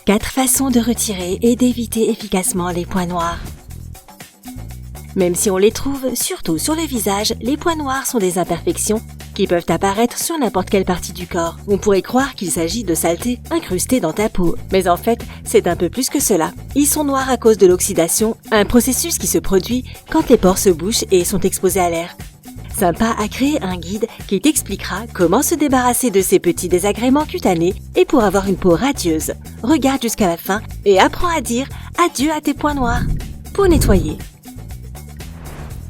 4 façons de retirer et d'éviter efficacement les points noirs. Même si on les trouve, surtout sur le visage, les points noirs sont des imperfections qui peuvent apparaître sur n'importe quelle partie du corps. On pourrait croire qu'il s'agit de saletés incrustées dans ta peau, mais en fait, c'est un peu plus que cela. Ils sont noirs à cause de l'oxydation, un processus qui se produit quand les pores se bouchent et sont exposés à l'air. Sympa a créé un guide qui t'expliquera comment se débarrasser de ces petits désagréments cutanés et pour avoir une peau radieuse. Regarde jusqu'à la fin et apprends à dire adieu à tes points noirs. Pour nettoyer,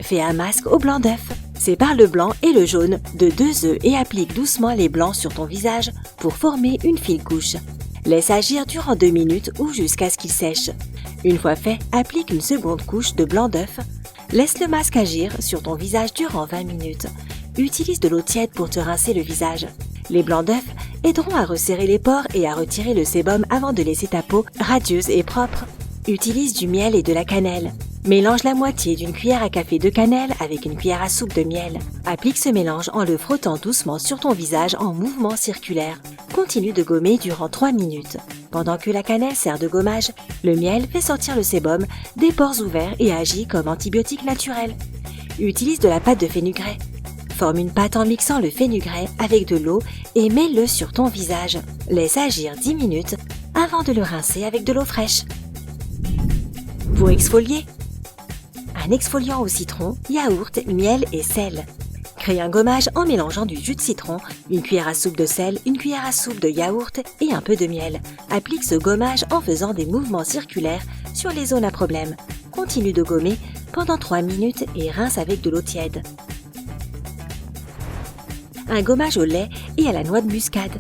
fais un masque au blanc d'œuf. Sépare le blanc et le jaune de 2 œufs et applique doucement les blancs sur ton visage pour former une fine couche. Laisse agir durant 2 minutes ou jusqu'à ce qu'il sèche. Une fois fait, applique une seconde couche de blanc d'œuf. Laisse le masque agir sur ton visage durant 20 minutes. Utilise de l'eau tiède pour te rincer le visage. Les blancs d'œuf aideront à resserrer les pores et à retirer le sébum avant de laisser ta peau radieuse et propre. Utilise du miel et de la cannelle. Mélange la moitié d'une cuillère à café de cannelle avec une cuillère à soupe de miel. Applique ce mélange en le frottant doucement sur ton visage en mouvement circulaire. Continue de gommer durant 3 minutes. Pendant que la cannelle sert de gommage, le miel fait sortir le sébum des pores ouverts et agit comme antibiotique naturel. Utilise de la pâte de fenugrec. Forme une pâte en mixant le fenugrec avec de l'eau et mets-le sur ton visage. Laisse agir 10 minutes avant de le rincer avec de l'eau fraîche. Pour exfolier, un exfoliant au citron, yaourt, miel et sel. Crée un gommage en mélangeant du jus de citron, une cuillère à soupe de sel, une cuillère à soupe de yaourt et un peu de miel. Applique ce gommage en faisant des mouvements circulaires sur les zones à problème. Continue de gommer pendant 3 minutes et rince avec de l'eau tiède. Un gommage au lait et à la noix de muscade.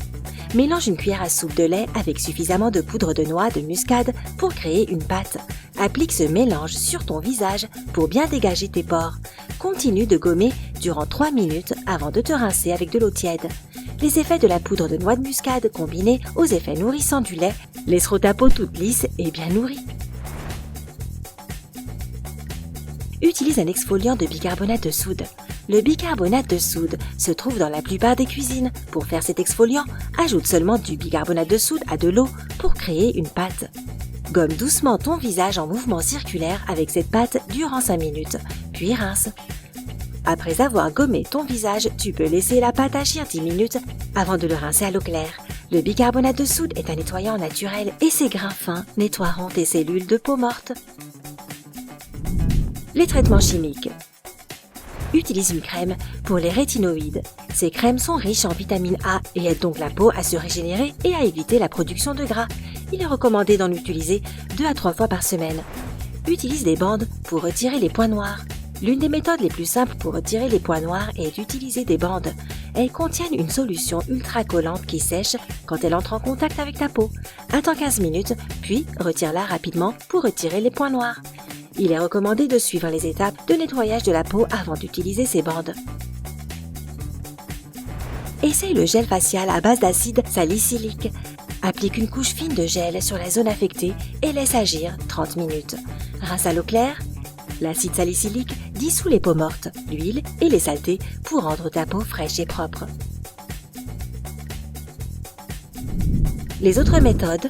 Mélange une cuillère à soupe de lait avec suffisamment de poudre de noix de muscade pour créer une pâte. Applique ce mélange sur ton visage pour bien dégager tes pores. Continue de gommer durant 3 minutes avant de te rincer avec de l'eau tiède. Les effets de la poudre de noix de muscade combinés aux effets nourrissants du lait laisseront ta peau toute lisse et bien nourrie. Utilise un exfoliant de bicarbonate de soude. Le bicarbonate de soude se trouve dans la plupart des cuisines. Pour faire cet exfoliant, ajoute seulement du bicarbonate de soude à de l'eau pour créer une pâte. Gomme doucement ton visage en mouvement circulaire avec cette pâte durant 5 minutes, puis rince. Après avoir gommé ton visage, tu peux laisser la pâte agir 10 minutes avant de le rincer à l'eau claire. Le bicarbonate de soude est un nettoyant naturel et ses grains fins nettoieront tes cellules de peau morte. Les traitements chimiques. Utilise une crème pour les rétinoïdes. Ces crèmes sont riches en vitamine A et aident donc la peau à se régénérer et à éviter la production de gras. Il est recommandé d'en utiliser 2 à 3 fois par semaine. Utilise des bandes pour retirer les points noirs. L'une des méthodes les plus simples pour retirer les points noirs est d'utiliser des bandes. Elles contiennent une solution ultra collante qui sèche quand elle entre en contact avec ta peau. Attends 15 minutes, puis retire-la rapidement pour retirer les points noirs. Il est recommandé de suivre les étapes de nettoyage de la peau avant d'utiliser ces bandes. Essaye le gel facial à base d'acide salicylique. Applique une couche fine de gel sur la zone affectée et laisse agir 30 minutes. Rince à l'eau claire. L'acide salicylique dissout les peaux mortes, l'huile et les saletés pour rendre ta peau fraîche et propre. Les autres méthodes.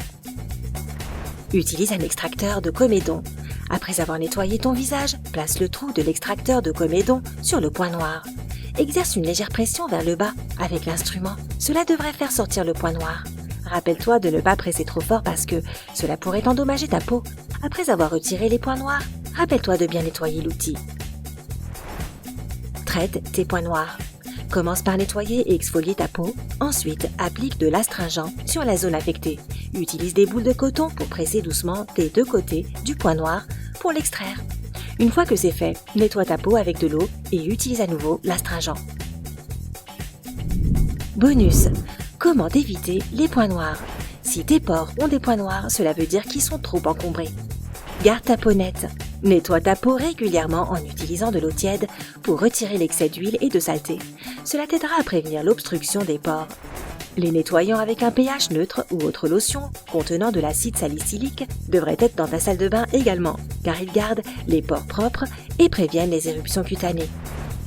Utilise un extracteur de comédon. Après avoir nettoyé ton visage, place le trou de l'extracteur de comédon sur le point noir. Exerce une légère pression vers le bas avec l'instrument. Cela devrait faire sortir le point noir. Rappelle-toi de ne pas presser trop fort parce que cela pourrait endommager ta peau. Après avoir retiré les points noirs, rappelle-toi de bien nettoyer l'outil. Traite tes points noirs. Commence par nettoyer et exfolier ta peau. Ensuite, applique de l'astringent sur la zone affectée. Utilise des boules de coton pour presser doucement des 2 côtés du point noir pour l'extraire. Une fois que c'est fait, nettoie ta peau avec de l'eau et utilise à nouveau l'astringent. Bonus. Comment éviter les points noirs? Si tes pores ont des points noirs, cela veut dire qu'ils sont trop encombrés. Garde ta peau nette. Nettoie ta peau régulièrement en utilisant de l'eau tiède pour retirer l'excès d'huile et de saleté. Cela t'aidera à prévenir l'obstruction des pores. Les nettoyants avec un pH neutre ou autre lotion contenant de l'acide salicylique devraient être dans ta salle de bain également, car ils gardent les pores propres et préviennent les éruptions cutanées.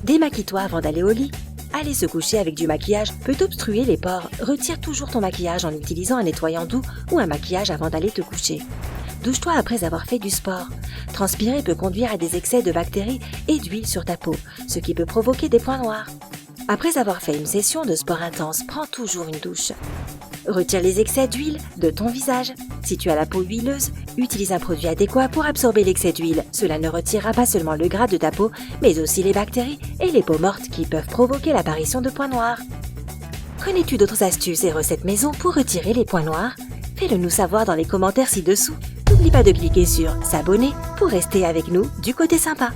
Démaquille-toi avant d'aller au lit. aller se coucher avec du maquillage peut obstruer les pores. Retire toujours ton maquillage en utilisant un nettoyant doux ou un maquillage avant d'aller te coucher. Douche-toi après avoir fait du sport. Transpirer peut conduire à des excès de bactéries et d'huile sur ta peau, ce qui peut provoquer des points noirs. Après avoir fait une session de sport intense, prends toujours une douche. Retire les excès d'huile de ton visage. Si tu as la peau huileuse, utilise un produit adéquat pour absorber l'excès d'huile. Cela ne retirera pas seulement le gras de ta peau, mais aussi les bactéries et les peaux mortes qui peuvent provoquer l'apparition de points noirs. Connais-tu d'autres astuces et recettes maison pour retirer les points noirs? Fais-le nous savoir dans les commentaires ci-dessous. N'oublie pas de cliquer sur s'abonner pour rester avec nous du côté sympa.